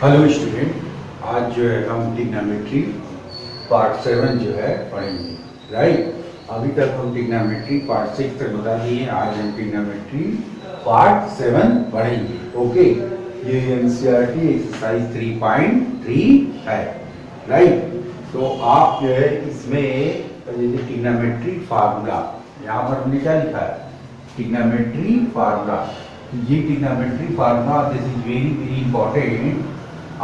Hello student, आज जो है हम ट्रिग्नोमेट्री पार्ट 7 जो है पढ़ेंगे। राइट, अभी तक हम ट्रिग्नोमेट्री पार्ट 6 तक बता दिए। आज हम ट्रिग्नोमेट्री पार्ट 7 पढ़ेंगे। ओके, ये एनसीईआरटी एक्सरसाइज 3.3 है। राइट, तो आप जो है इसमें जैसे ट्रिग्नोमेट्री फार्मूला, यहाँ पर हमने क्या लिखा है? Trigonometry formula. ये trigonometry formula this is very very important.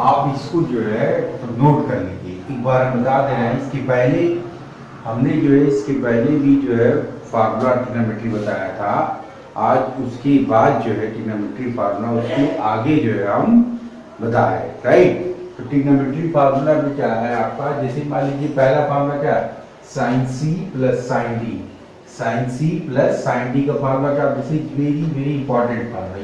आप इसको जो है तो नोट कर लीजिए। एक बार हम बता दे रहे हैं, इसके पहले हमने जो है इसके पहले भी जो है फार्मूला ट्रिग्नोमेट्री बताया था। आज उसके बाद जो है ट्रिग्नोमेट्री फार्मूला उसके आगे जो है हम बताए। राइट, तो ट्रिग्नोमेट्री फार्मूला में क्या है आपका? जैसे मान लीजिए पहला फार्मूला क्या है? Sine C plus sine D. Sine C plus sine D का फार्मूला क्या? This is very very important formula.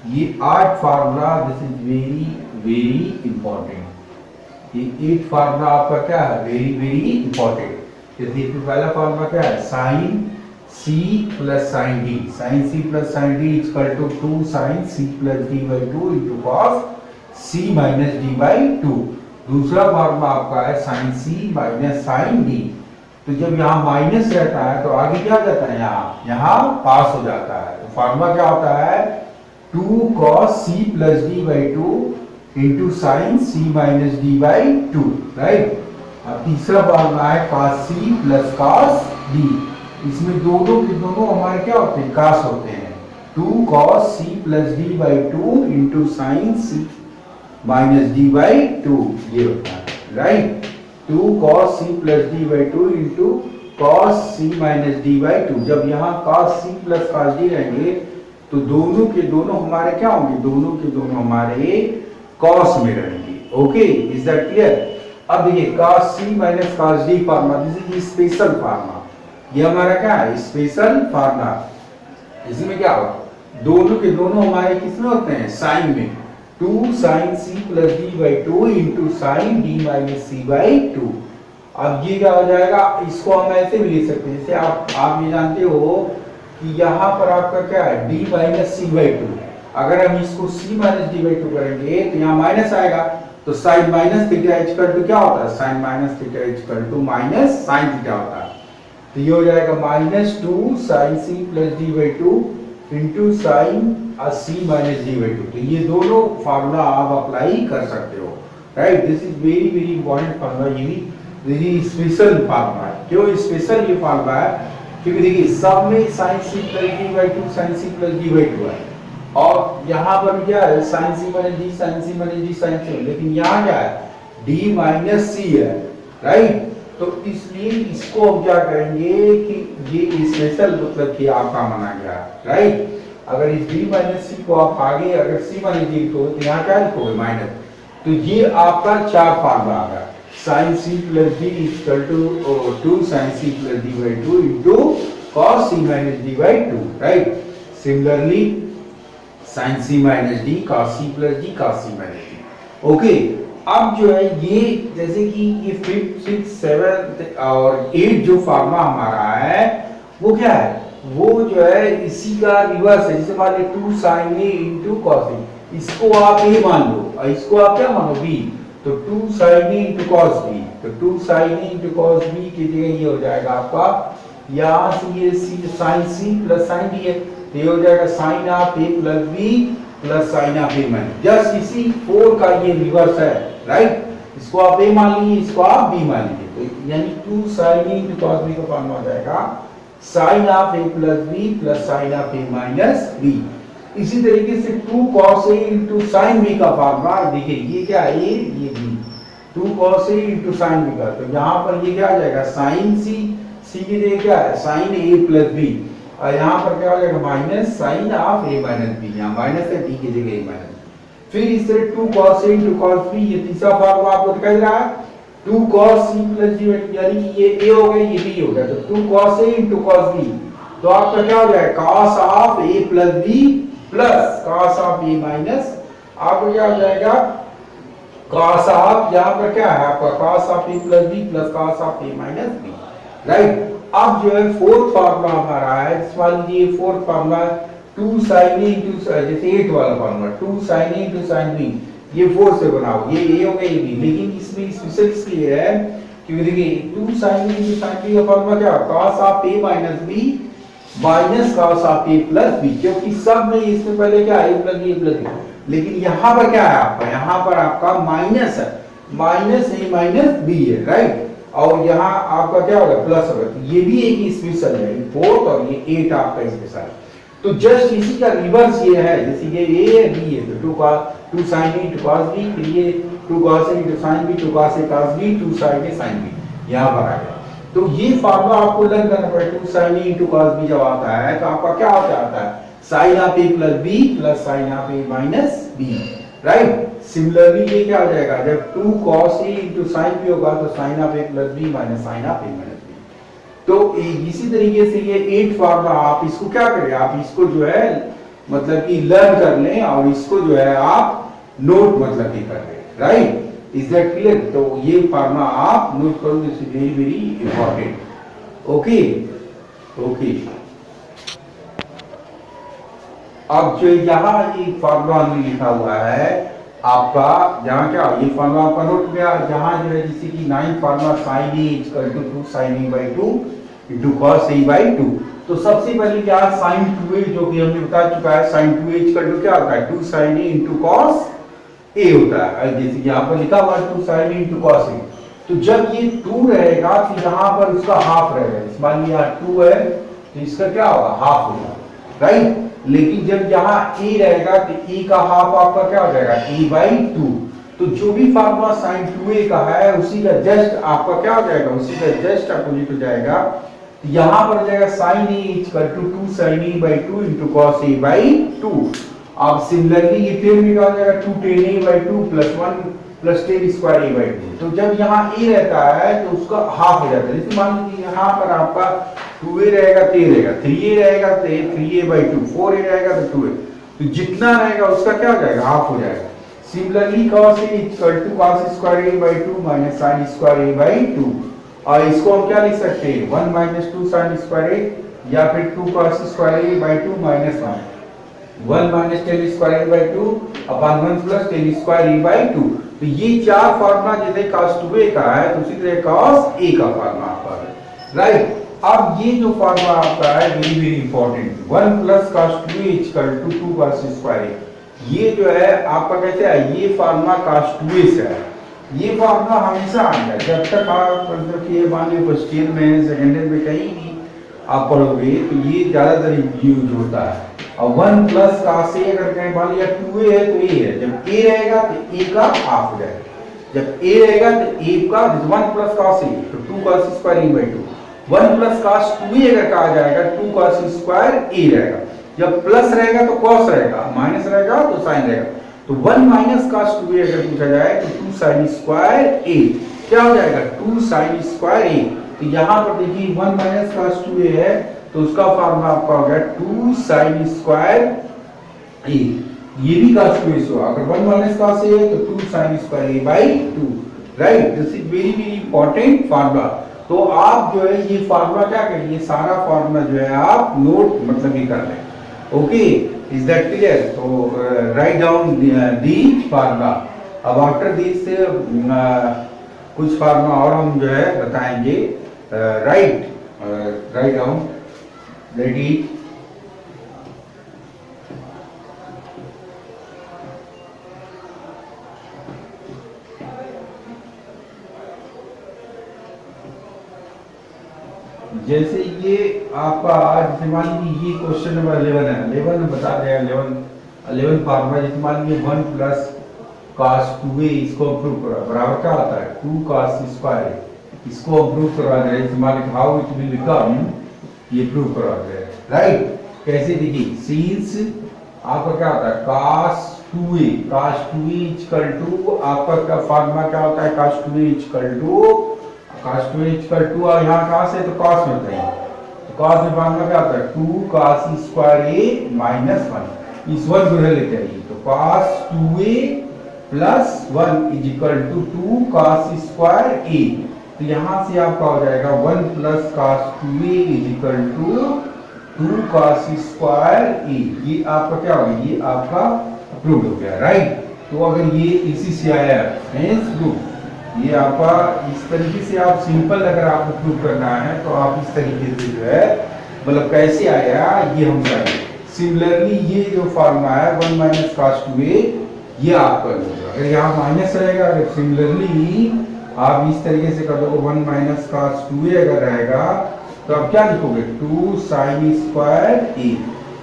ये 8 formula this is very very important. ये 8 फार्मूला आपका क्या है? Very very important. जैसे पहला फार्मूला क्या है? Sine C plus sine D. Sine C plus sine D equal to 2 sine C plus D by 2 into cos C minus D by 2। दूसरा formula आपका है sine C minus sign D. तो जब यहाँ माइनस रहता है तो आगे क्या जाता है? यहाँ पास हो जाता है। तो फार्मूला क्या होता है? 2 cos c plus D by 2 into sine C minus D by 2। Right, अब तीसरा फार्मूला है cos c plus cos d। इसमें दोनों के दोनों हमारे क्या होते हैं? cos होते हैं। 2 cos c plus D by 2 into sine C minus D by 2 ये होता है। Right, 2 cos c plus D by 2 into cos c minus D by 2। जब यहाँ cos c plus cos d रहेंगे तो दोनों के दोनों हमारे क्या होंगे? दोनों के दोनों हमारे cos में रहेंगे। Okay, is that clear? अब देखिए cos c minus cos d formula, this is special formula. ये हमारा क्या है? Special formula. इसमें क्या होगा? दोनों के दोनों हमारे किसमें होते हैं? साइन में। 2 sine c plus D by 2 into sine D minus C by 2। अब ये क्या हो जाएगा? इसको हम ऐसे भी ले सकते हैं, जैसे आप ये जानते हो कि यहाँ पर आपका क्या है? d minus C by 2। अगर हम इसको c माइनस डी बाई 2 करेंगे तो यहाँ माइनस आएगा, तो sine minus theta equal to क्या होता है? Sine minus theta equal to minus sine theta होता है। तो ये हो जाएगा minus 2 sine c plus D by 2 into sine c minus D by 2। तो ये दोनों फार्मूला आप अप्लाई कर सकते हो। Right, this is very very important formula. ये स्पेशल फार्मूला है। क्यों स्पेशल ये फार्मूला है? क्योंकि देखिए सब में sine C plus D by 2 sine C plus D by 2 है, और यहाँ पर क्या है? Sine C minus D sine C minus D sine C. लेकिन यहाँ क्या है? डी माइनस सी है। राइट, तो इसलिए इसको हम क्या करेंगे कि ये स्पेशल मतलब कि आपका माना गया। राइट, अगर इस डी माइनस सी को आप आगे अगर सी माइनस डी लिखोगे तो यहाँ क्या लिखोगे? माइनस। तो ये आपका 4 फार्मूला आ गया। Sine C plus D equal to 2 sine C plus D by 2 into cos C minus D by 2। Right, similarly sine C minus D cos C plus D cos C minus D. Okay, अब जो है ये जैसे कि ये 5th 6th 7th और 8th जो formula हमारा है वो क्या है? वो जो है इसी का रिवर्स है। जैसे मान लीजिए 2 sine A into cos A, इसको आप ए मान लो और इसको आप क्या मानो? बी। तो 2 sine A into cos B, तो 2 sine A into cos B की जगह ये हो जाएगा आपका, यहाँ से ये C sine C plus sine D है, तो ये हो जाएगा sine of A plus B plus sine of A minus. Just इसी 4 का ये रिवर्स है। राइट, इसको आप ए मान लीजिए, इसको आप बी मान लीजिए, तो यानी 2 sine A into cos B का फार्मूला हो जाएगा sine of A plus B plus sine of A minus B. इसी तरीके से 2 cos a into sine B का फार्मूला देखिए, ये क्या है? ये B. 2 cos a into sine B का, तो यहाँ पर ये क्या आ जाएगा? साइन सी, सी की जगह क्या है? साइन ए प्लस बी, और यहाँ पर क्या हो जाएगा? Minus sine of A minus B. यहाँ माइनस है, डी की जगह ए माइनस। फिर इस तरह 2 cos a into cos b, ये तीसरा फार्मूला आपको दिखाई दे रहा है। 2 cos c प्लस d, यानी कि ये a हो गया, ये b हो गया, तो 2 cos a into cos b, तो आपका क्या हो जाएगा? cos of a plus b plus cos of a minus, आपको क्या हो जाएगा? cos ऑफ, यहाँ पर क्या है आपका? cos of a plus b plus cos of a minus b। Right, अब जो है 4th फार्मूला हमारा है, मान लीजिए 4th formula 2 sin a into, जैसे 8 वाला formula 2 sin a into sin b, ये 4 से बनाओ, ये ए होगा ये बी। लेकिन इसमें स्पेशल इसलिए है क्योंकि देखिए 2 sin a into sin b का फॉर्मूला क्या है, cos of a minus b minus cos of a plus b, क्योंकि सब में इसमें पहले क्या है, a प्लस b। लेकिन यहाँ पर क्या है आपका, यहाँ पर आपका माइनस है, माइनस a माइनस b है, राइट। और यहाँ आपका क्या होगा, प्लस होगा। तो ये भी एक स्पेशल है, 4 और ये 8 आपका स्पेशल। तो जस्ट इसी का रिवर्स ये है, जैसे ये a है b है, तो 2 sin a into cos b, फिर ये 2 cos a into sin b, 2 cos a cos b, 2 sin a sin b, यहाँ पर आ गया। तो ये फार्मूला आपको लर्न करना पड़ेगा। 2 sin a into cos b जब आता है तो आपका क्या हो जाता है, sin of a plus b plus sin of a minus b, right. Similarly ये क्या हो जाएगा, जब 2 cos a into sin b होगा तो sin of a plus b minus sin of a minus b। तो इसी तरीके से ये 8 फार्मूला आप इसको क्या करें, आप इसको जो है मतलब कि लर्न कर लें और इसको जो है आप नोट मतलब कि कर लें, राइट। Is that clear? तो ये फार्मूला आप नोट करो, this is very very important. Okay okay, अब जो यहाँ एक फार्मूला हमने लिखा हुआ है आपका, जहाँ क्या ये फार्मूला आपका नोट गया, जहाँ जो है जैसे कि 9 formula sin a equal to 2 sin a by 2 into cos a by 2। तो सबसे पहले क्या sin 2a, जो कि हमने बता चुका है, sin 2a इक्वल टू क्या होता है, 2 sin a into cos a होता है, जैसे कि यहाँ पर लिखा हुआ है 2 sin a into cos a। तो जब ये 2 रहेगा तो यहाँ पर उसका हाफ रहेगा, इस मान लिया 2 है तो इसका क्या होगा, हाफ होगा, राइट। लेकिन जब यहाँ a रहेगा तो a का हाफ आपका क्या हो जाएगा, a by 2। तो जो भी फार्मूला sin 2a का है उसी का जस्ट आपका क्या हो जाएगा, उसी का जस्ट अपोजिट हो जाएगा। तो यहाँ पर हो जाएगा sin a equal to 2 sin a by 2 into cos a by 2। अब सिमिलरली ये टर्म निकाल जाएगा 2 tan a by 2 plus 1 plus tan square a by 2। तो जब यहाँ a रहता है तो उसका हाफ हो जाता है। जैसे मान लीजिए यहाँ पर आपका 2a रहेगा तो a रहेगा, 3a रहेगा तो 3a by 2, 4a रहेगा तो 2a, तो जितना रहेगा उसका क्या हो जाएगा, हाफ हो जाएगा। Similarly cos a equal to cos square a by 2 minus sin square a by 2। और इसको हम क्या लिख सकते हैं, 1 माइनस 2 sin स्क्वायर a, या फिर 2 cos square a by 2 minus 1 minus tan square a by 2 upon 1 plus tan square a by 2। तो ये चार फार्मूला जैसे cos 2a का है तो उसी तरह cos a का फार्मूला आपका है, राइट। अब ये जो फार्मूला आपका है very very important, 1 plus cos 2a equal to 2 cos square a, ये जो है आपका कैसे है, ये फार्मूला cos 2a से है। ये फार्मूला हमेशा आएगा जब तक आप मतलब कि मान लीजिए फर्स्ट ईयर में सेकेंड ईयर में कहीं भी आप पढ़ोगे तो ये ज्यादातर यूज होता है। और 1 प्लस cos a अगर कहीं मान लिया 2a है तो a है, जब a रहेगा तो a का हाफ हो जाएगा, जब a रहेगा तो a का 1 प्लस cos a तो 2 cos square a by 2, 1 plus cos 2a अगर कहा जाएगा 2 cos स्क्वायर a रहेगा, जब प्लस रहेगा तो cos रहेगा, माइनस रहेगा तो sin रहेगा। तो 1 माइनस cos 2a अगर पूछा जाए तो 2 sin स्क्वायर a क्या हो जाएगा, 2 sin स्क्वायर a। तो यहाँ पर देखिए 1 माइनस cos 2a है तो उसका फार्मूला आपका हो गया 2 sin स्क्वायर a। ये भी cos 2a से होगा, अगर 1 माइनस cos a है तो 2 sin square a by 2, right. This is very very important formula. तो आप जो है ये फार्मूला क्या करें, ये सारा फार्मूला जो है आप नोट मतलब ही कर लें। Okay, is that clear? तो राइट डाउन दी फार्मूला। अब आफ्टर दिस कुछ फार्मूला और हम जो है बताएंगे, राइट डाउन, रेडी। जैसे ये आपका जैसे मान लीजिए ये क्वेश्चन नंबर 11 है, 11 बता दें 11 फार्मूला, जैसे मान लीजिए 1 प्लस cos 2a, इसको प्रूव करो बराबर क्या होता है 2 cos स्क्वायर, इसको प्रूव करवा दे रहे, मान लीजिए हाउ इट विल बिकम, ये प्रूव करवा दे रहे, राइट। कैसे देखिए, सिंस आपका क्या होता है cos 2a इक्वल टू आपका क्या फार्मूला क्या होता है, cos 2a इक्वल टू और यहाँ cos है तो cos में होता है, तो cos में फार्मूला क्या होता है 2 cos स्क्वायर a माइनस 1, इस 1 को लेते हैं, तो cos 2a plus 1 is equal to 2 cos square a। तो यहाँ से आपका हो जाएगा 1 plus cos 2a is equal to 2 cos square a। ये आपका क्या हो गया, ये आपका अप्रूव्ड हो गया, राइट। तो अगर ये इसी से आया हेंस प्रूफ, ये आपका इस तरीके से आप सिंपल अगर आपको प्रूव करना है तो आप इस तरीके से जो है मतलब कैसे आया ये हम करेंगे। सिमिलरली ये जो फार्मूला है 1 माइनस cos 2a ये आप कर लो। अगर यहाँ माइनस रहेगा, अगर सिमिलरली आप इस तरीके से कर दोगे 1 माइनस cos 2a अगर रहेगा तो आप क्या लिखोगे 2 sin square a।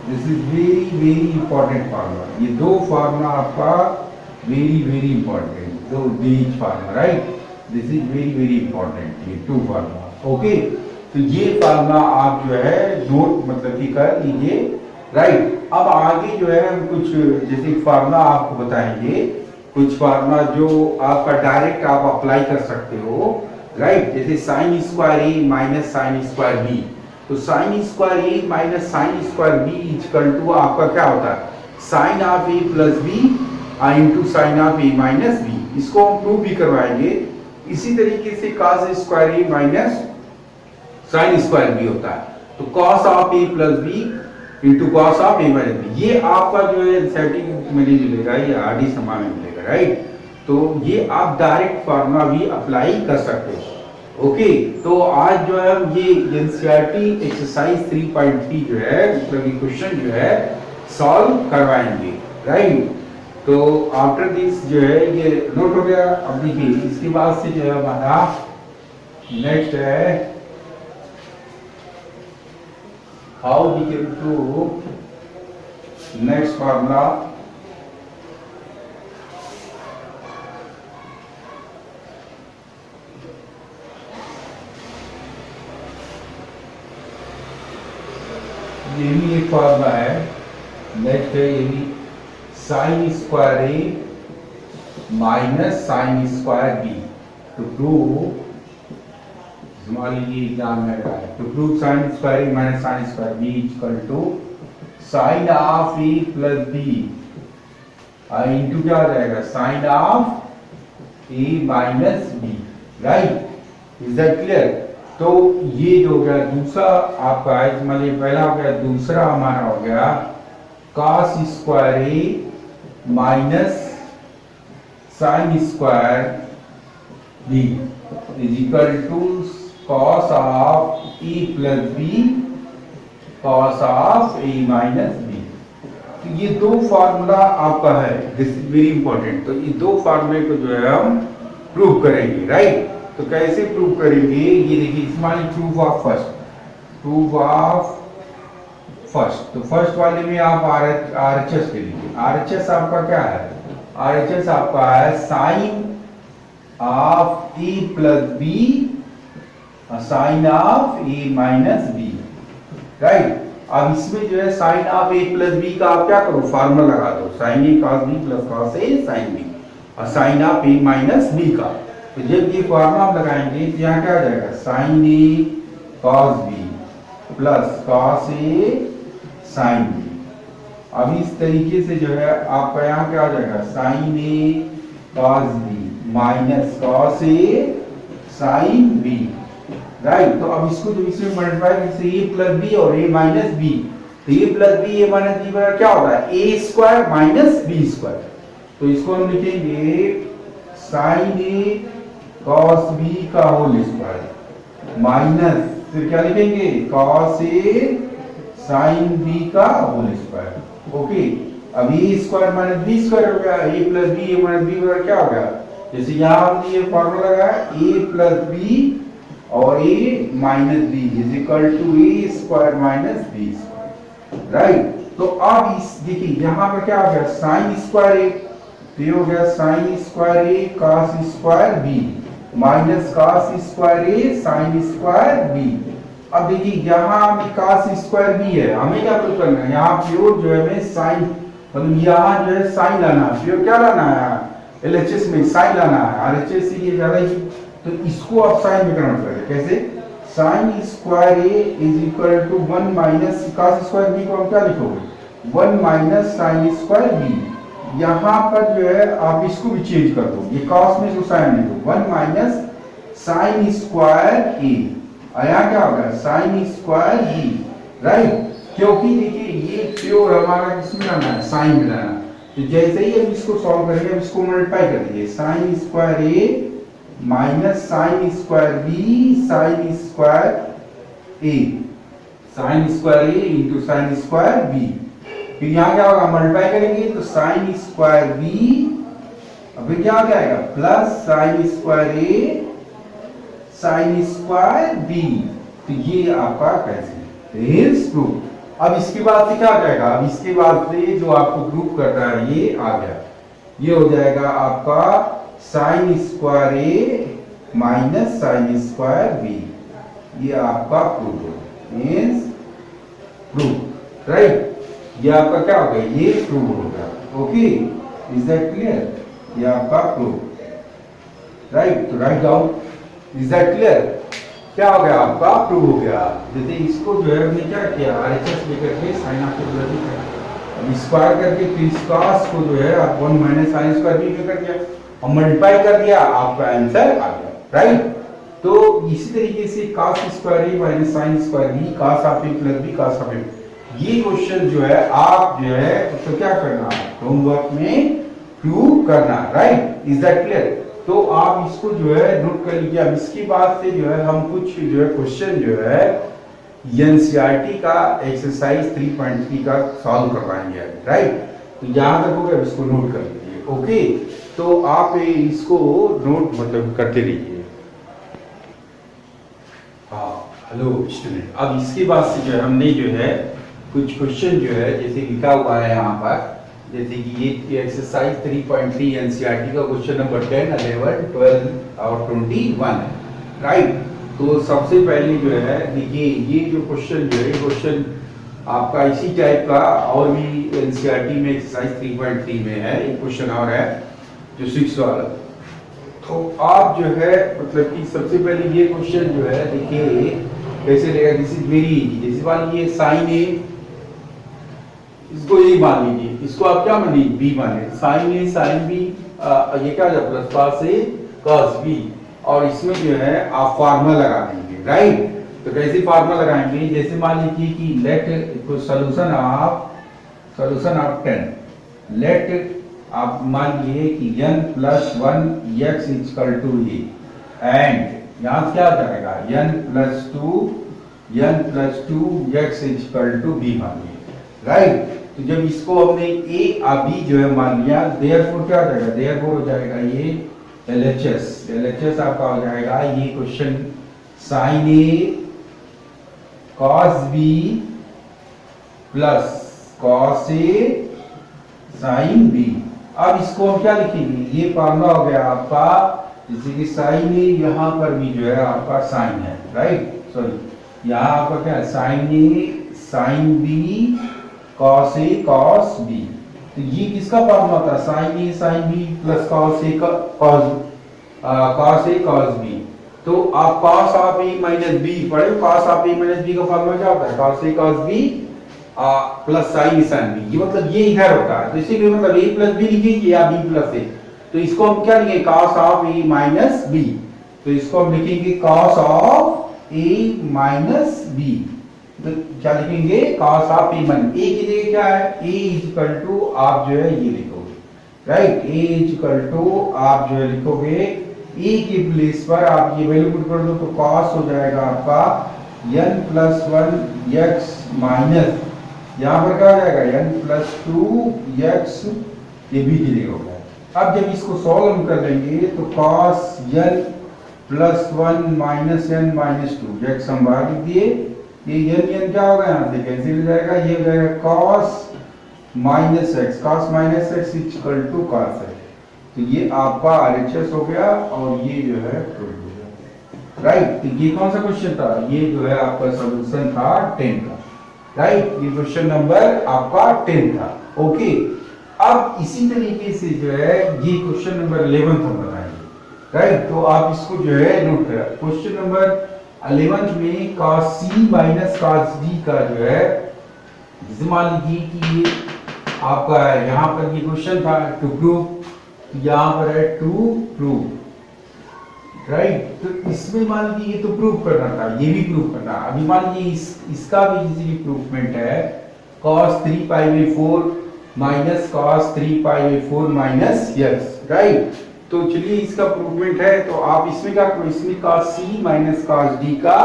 This is very very important formula. ये दो फार्मूला आपका वेरी वेरी इंपॉर्टेंट, दो बीच formula, right. This is very very important, ये टू फार्मूला। ओके, तो ये फार्मूला आप जो है नोट मतलब कि कर लीजिए, राइट। अब आगे जो है हम कुछ जैसे फार्मूला आपको बताएंगे, कुछ फार्मूला जो आपका डायरेक्ट आप अप्लाई कर सकते हो, राइट। जैसे sine square A minus sine square B, तो sine square A minus sine square B equal to आपका क्या होता है sine of A plus B into sine of A minus B. इसको हम प्रूव भी करवाएंगे। इसी तरीके से cos square A minus sine square B होता है, तो cos of A plus B into cos of A minus B. ये आपका जो है एनसीईआरटी में नहीं मिलेगा, ये आरडी समा में मिलेगा, राइट। तो ये आप डायरेक्ट फार्मूला भी अप्लाई कर सकते हो। ओके, तो आज जो है हम ये एनसीईआरटी एक्सरसाइज 3.3 जो है मतलब ये क्वेश्चन जो है सॉल्व करवाएंगे, राइट। तो आफ्टर दिस जो है ये नोट हो गया। अब देखिए इसके बाद से जो है हमारा नेक्स्ट है how we can prove next formula. ये भी एक फार्मूला है, नेक्स्ट है ये भी sine square A minus sine square B. To prove, मान लीजिए एग्जाम में रहा है, to prove sine square A minus sine square B equal to sine of A plus B into क्या आ जाएगा sine of A minus B, right. Is that clear? तो ये जो हो गया दूसरा आपका है, मान लीजिए पहला हो गया, दूसरा हमारा हो गया cos square A minus sine square B is equal to cos of A plus B cos of A minus B. तो ये दो फार्मूला आपका है, दिस इज वेरी इंपॉर्टेंट। तो ये दो फार्मूले को जो है हम प्रूव करेंगे, राइट। तो कैसे प्रूव करेंगे ये देखिए, इसमें प्रूफ ऑफ फर्स्ट। तो फर्स्ट वाले में आप आरएचएस ले लीजिए। आरएचएस आपका क्या है? आरएचएस आपका है sine of A plus B sine of A minus B, right. अब इसमें जो है sine of A plus B का आप क्या करो फार्मूला लगा दो, sine A cos B plus cos A sine B, और sine of A minus B का। तो जब ये फार्मूला आप लगाएंगे तो यहाँ क्या आ जाएगा sign A cos B plus cos A sine B. अब इस तरीके से जो है आपका यहाँ क्या आ जाएगा sign A cos B minus cos A sine B, right. तो अब इसको जब इसमें मल्टीप्लाई करते ए प्लस बी और ए माइनस बी, तो ए प्लस बी ए माइनस बी बराबर क्या होता है ए स्क्वायर माइनस बी स्क्वायर। तो इसको हम लिखेंगे साइन ए कॉस बी का होल स्क्वायर माइनस फिर क्या लिखेंगे कॉस ए साइन बी का होल स्क्वायर। ओके, अब ए स्क्वायर माइनस बी स्क्वायर हो गया, ए प्लस बी ए माइनस बी बराबर क्या हो गया, जैसे यहाँ हमने ये फॉर्मूला लगाया ए प्लस बी और A minus B is equal to A square minus B square, right. तो अब इस देखिए यहाँ पर क्या हो गया साइन स्क्वायर ए, तो ये हो गया sine square A cos square B minus cos square A sine square B. अब देखिए यहाँ में cos स्क्वायर बी है, हमें क्या प्रूव करना है, यहाँ प्योर जो है हमें साइन मतलब यहाँ जो है साइन लाना है, प्योर क्या लाना है एलएचएस में साइन लाना है, आरएचएस से ये ज्यादा ही। तो इसको आप साइन में कन्वर्ट करें, कैसे sine square A is equal to 1 minus cos square B को हम क्या लिखोगे 1 माइनस साइन स्क्वायर बी। यहाँ पर जो है आप इसको भी चेंज कर दो, ये cos में जो साइन ले दो 1 माइनस साइन स्क्वायर ए, यहाँ क्या होगा साइन स्क्वायर बी, राइट। क्योंकि देखिए ये प्योर हमारा किसमें लाना है साइन में लाना, तो जैसे ही हम इसको सॉल्व करेंगे, हम इसको मल्टीप्लाई कर देंगे, sine square A minus sine square B sine square A, sine square A into sine square B. फिर यहाँ क्या होगा, मल्टीप्लाई करेंगे तो साइन स्क्वायर बी, अभी क्या हो जाएगा plus sign square A sine square B. तो ये आपका कैसे प्रूफ। अब इसके बाद से क्या हो जाएगा, अब इसके बाद से जो आपको प्रूफ करना है ये आ गया, ये हो जाएगा आपका sign square A minus sine square B, ये आपका प्रूफ हो मीन्स प्रूफ, राइट। ये आपका क्या हो गया, ये प्रूफ हो गया। ओके, इज दैट क्लियर, ये आपका प्रूफ, राइट। तो write down, is that clear, क्या हो गया आपका प्रूव हो गया। जैसे इसको जो है हमने क्या किया, RHS लेकर के साइन आपको अब स्क्वायर करके फिर इस cos को जो है आप 1 माइनस साइन स्क्वायर बी में कर दिया और मल्टीप्लाई कर दिया, आपका आंसर आ गया, राइट। तो इसी तरीके से cos square A minus sine square B cos of A plus B cos of A, ये क्वेश्चन जो है आप जो है तो क्या करना है, होमवर्क में प्रूव करना, राइट। Is that clear. तो आप इसको जो है नोट कर लीजिए। अब इसके बाद से जो है हम कुछ जो है क्वेश्चन जो है एनसीईआरटी का एक्सरसाइज 3.3 का सॉल्व करवाएंगे, राइट। तो जहां तक होगा इसको नोट कर लीजिए। ओके, तो आप इसको नोट मतलब करते रहिए। हाँ, हेलो स्टूडेंट। अब इसके बाद से जो है हमने जो है कुछ क्वेश्चन जो है जैसे लिखा हुआ है यहाँ पर, जैसे कि ये एक्सरसाइज 3.3 एनसीईआरटी का क्वेश्चन नंबर 10, 11, 12 और 21 है, राइट। तो सबसे पहले जो है देखिए, ये जो क्वेश्चन जो है क्वेश्चन आपका इसी टाइप का और भी एनसीईआरटी में एक्सरसाइज 3.3 में है, एक क्वेश्चन और है जो 6 वाला। तो आप जो है मतलब कि सबसे पहले ये क्वेश्चन जो है देखिए कैसे रहेगा, दिस इज वेरी इजी। जैसे मान लीजिए साइन ए, इसको ए मान लीजिए, इसको आप क्या मानिए बी मानिए, साइन ए साइन बी, ये क्या हो plus cos A cos B, और इसमें जो है आप फार्मूला लगा देंगे, राइट। तो कैसे फार्मूला लगाएंगे, जैसे मान लीजिए कि लेट सॉल्यूशन ऑफ 10, लेट आप मान लीजिए कि n plus 1 x equal to A, and यहाँ क्या आ जाएगा n plus 2 x equal to B मान लीजिए, राइट। तो जब इसको हमने a और b जो है मान लिया, देयरफॉर क्या हो जाएगा, देयरफॉर हो जाएगा ये LHS आपका हो जाएगा ये question sign A cos B plus cos A sine B. अब इसको हम क्या लिखेंगे, ये फार्मूला हो गया आपका, जैसे कि साइन ए यहाँ पर भी जो है आपका साइन है, राइट, सॉरी यहाँ आपका क्या है sine A sine B cos A cos B. तो ये किसका फार्मूला था, sine A sine B plus cos A cos B. तो आप cos of A minus B पढ़े, cos of A minus B का फार्मूला क्या होता है, cos A cos B plus sine A sine B, ये मतलब ये इधर होता है। तो इसीलिए मतलब ए प्लस बी लिखेंगे या बी प्लस ए, तो इसको हम क्या लिखेंगे cos of A minus B, तो इसको हम लिखेंगे cos of A minus B. तो क्या लिखेंगे cos of A minus A की जगह क्या है, a इक्वल टू आप जो है ये लिखोगे, राइट, a इक्वल टू आप जो है लिखोगे a के प्लेस पर आप ये वैल्यू पुट कर दो तो cos हो जाएगा आपका n प्लस 1 x माइनस, यहाँ पर क्या हो जाएगा n प्लस 2 x, ये भी की जगह होगा। अब जब इसको सॉल्व हम कर लेंगे तो cos n plus 1 minus n minus 2 x हम बाहर लिख दिए, ये n क्या होगा यहाँ से कैंसिल हो जाएगा, ये हो जाएगा cos minus x equal to cos x। तो ये आपका RHS हो गया और ये जो है प्रूफ हो गया, राइट। तो ये कौन सा क्वेश्चन था, ये जो है आपका सॉल्यूशन था 10 का, राइट, ये क्वेश्चन नंबर आपका 10 था। ओके, अब इसी तरीके से जो है ये क्वेश्चन नंबर 11 हम बनाएंगे, राइट। तो आप इसको जो है नोट करें, क्वेश्चन नंबर 11 में cos c minus cos d का जो है, जैसे मान लीजिए कि ये आपका यहाँ पर ये क्वेश्चन था टू प्रूव, यहाँ पर है टू प्रूव, राइट। तो इसमें मान लीजिए ये तो प्रूव करना था, ये भी प्रूव करना। अभी मान लीजिए इसका भी इजीली प्रूवमेंट है cos 3 pi by 4 minus cos 3π/4 minus yes, right. तो चलिए इसका प्रूवमेंट है, तो आप इसमें क्या करो, इसमें cos c minus cos d का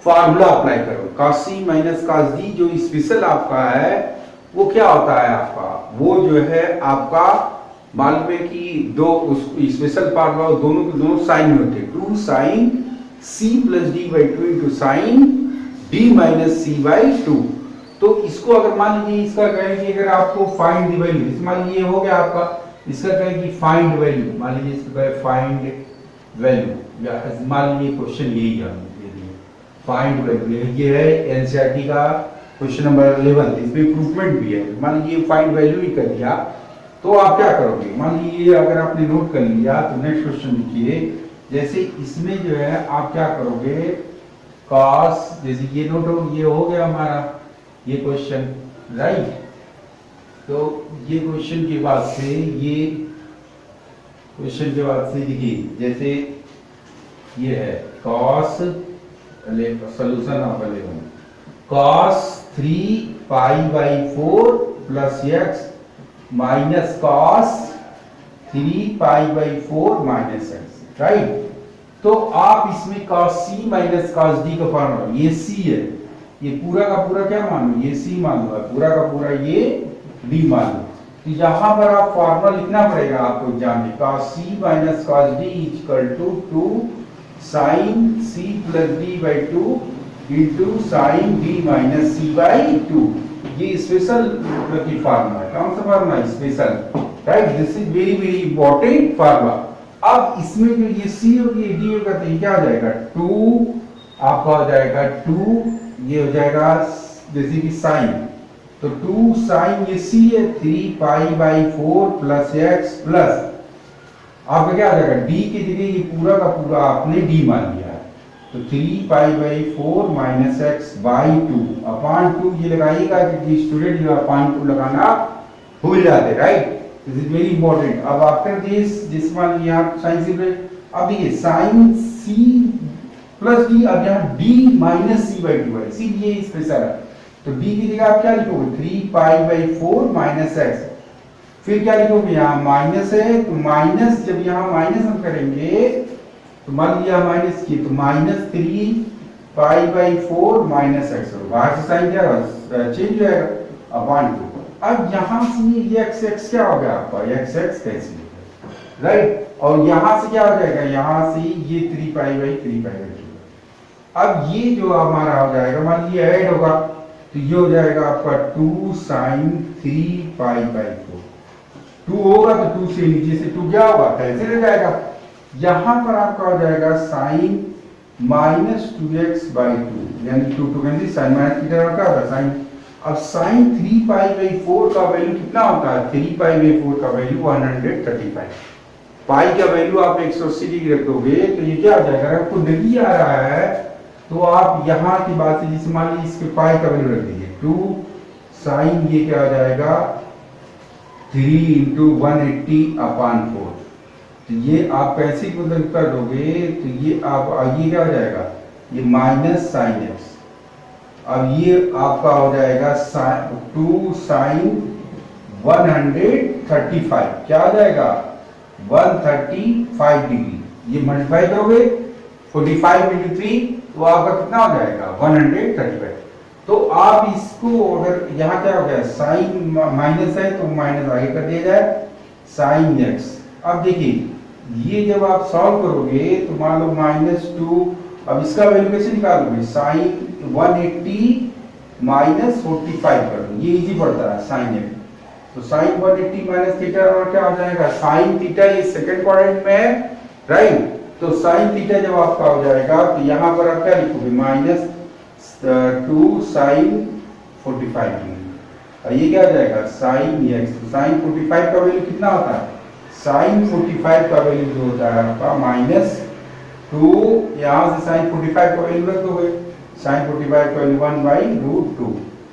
फार्मूला अप्लाई करो। cos c minus cos d जो स्पेशल आपका है वो क्या होता है आपका, वो जो है आपका मालूम है कि दो स्पेशल फार्मूला दोनों के दोनों साइन में होते हैं, 2 sin c plus d by 2 into sine d minus c by 2। तो इसको अगर मान लीजिए इसका कहें कि अगर आपको फाइंड द वैल्यू, मान लीजिए हो गया आपका, इसका कहें कि फाइंड वैल्यू, मान लीजिए इसका कहें फाइंड वैल्यू, या मान लीजिए क्वेश्चन यही है फाइंड वैल्यू, ये है एनसीईआरटी का क्वेश्चन नंबर 11, इसमें इम्प्रूवमेंट भी है। मान लीजिए फाइंड वैल्यू ही कर दिया, तो आप क्या करोगे, मान लीजिए अगर आपने नोट कर लिया तो नेक्स्ट क्वेश्चन लिखिए। जैसे इसमें जो है आप क्या करोगे, cos, जैसे ये नोट हो, ये हो गया हमारा ये क्वेश्चन, राइट। तो ये क्वेश्चन के बाद से, ये क्वेश्चन के बाद से देखिए, जैसे ये है cos, solution of 11, cos 3π/4 plus x minus cos 3π/4 minus x, right. तो आप इसमें cos c minus cos d का फॉर्मूला, ये c है, ये पूरा का पूरा क्या मान लो, ये c मान लो, पूरा का पूरा ये d मान लो। तो यहाँ पर आप फॉर्मूला लिखना पड़ेगा आपको एग्जाम में, cos c minus cos d equal to 2 sin c plus d by 2 into sine d minus c by 2। ये स्पेशल की फार्मूला है, कौन सा formula, special, right. This is very very important formula. अब इसमें जो ये c और ये d होगा तो ये क्या हो जाएगा, 2 आपका हो जाएगा 2, ये हो जाएगा जैसे कि साइन, तो 2 साइन ये c है 3π/4 प्लस x प्लस आपका क्या आ जाएगा, d की जगह ये पूरा का पूरा आपने d मान लिया है, तो 3π/4 माइनस x बाई 2 अपॉन 2 ये लगाइएगा, क्योंकि स्टूडेंट जो अपॉन 2 लगाना भूल जाते, right. This is very important. अब आफ्टर दिस मान लिया आप साइन सी, अब देखिए साइन c प्लस d, अब यहाँ d माइनस c बाई 2 है, इसीलिए स्पेशल है, तो d की जगह आप क्या लिखोगे, 3π/4 माइनस x, फिर क्या लिखोगे, यहाँ माइनस है, तो माइनस, जब यहाँ माइनस हम करेंगे तो मान लिया माइनस की, तो माइनस 3π/4 माइनस x, बाहर से साइन क्या होगा, चेंज हो जाएगा अपॉन 2। अब यहाँ से ये x क्या हो गया आपका, x कैंसिल, राइट। और यहाँ से क्या हो जाएगा, यहाँ से ये 3π/3π/2। अब ये जो हमारा हो जाएगा, मान लीजिए ऐड होगा, तो ये हो जाएगा आपका 2 sin 3π/4, 2 होगा तो 2 से नीचे से 2 क्या होगा, कैंसिल हो जाएगा। यहाँ पर आपका हो जाएगा साइन माइनस 2x/2, यानी 2 कैंसिल, साइन माइनस की तरह क्या होगा साइन। अब साइन 3π/4 का वैल्यू कितना होता है, 3π/4 का वैल्यू 135, पाई का वैल्यू आप 180 डिग्री रख दोगे तो ये क्या हो जाएगा, अगर आपको नहीं आ रहा है तो आप यहाँ की बात से, जिस मान लीजिए इसके पाई का वैल्यू रख दीजिए 2 साइन, ये क्या हो जाएगा 3 इंटू 180/4, तो ये आप कैसे मतलब कर दोगे, तो ये आप ये क्या हो जाएगा, ये माइनस साइन एक्स, अब ये आपका हो जाएगा 2 साइन 135, क्या हो जाएगा 135 डिग्री, ये मल्टीप्लाई करोगे 45 इंटू 3 तो आपका कितना हो जाएगा 135। तो आप इसको अगर यहाँ क्या हो गया, साइन माइनस है तो माइनस आगे कर दिया जाए, साइन एक्स। अब देखिए ये जब आप सॉल्व करोगे तो मान लो -2, अब इसका वैल्यू कैसे निकालोगे, साइन 180 माइनस 45 कर दो, ये इजी पड़ता है साइन एक्स, तो साइन 180 माइनस थीटा और क्या हो जाएगा साइन थीटा, ये सेकंड क्वाड्रेंट में है, राइट। तो साइन थीटा जब आपका हो जाएगा तो यहाँ पर आप क्या लिखोगे -2 साइन 45 डिग्री, और ये क्या हो जाएगा साइन एक्स, तो साइन 45 का वैल्यू कितना होता है, साइन 45 का वैल्यू जो होता है आपका -2, यहाँ से साइन 45 का वैल्यू रख दोगे, साइन 45 का वैल्यू 1/√2,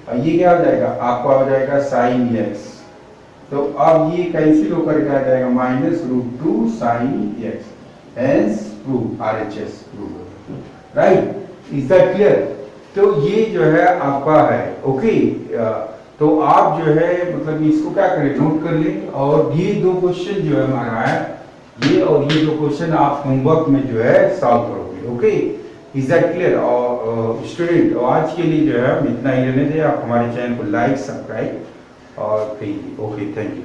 और ये क्या हो जाएगा आपका हो जाएगा साइन एक्स, तो अब ये कैंसिल होकर क्या जाएगा -√2 sine x, hence prove, RHS prove, right. Is that clear. तो ये जो है आपका है, ओके। तो आप जो है मतलब इसको क्या करें, नोट कर लें। और ये 2 क्वेश्चन जो है हमारा है, ये और ये 2 क्वेश्चन आप होमवर्क में जो है सॉल्व करोगे। Okay, is that clear? और स्टूडेंट, आज के लिए जो है हम इतना ही रहने दें। आप हमारे चैनल को लाइक, सब्सक्राइब और कीजिए। Okay, thank you.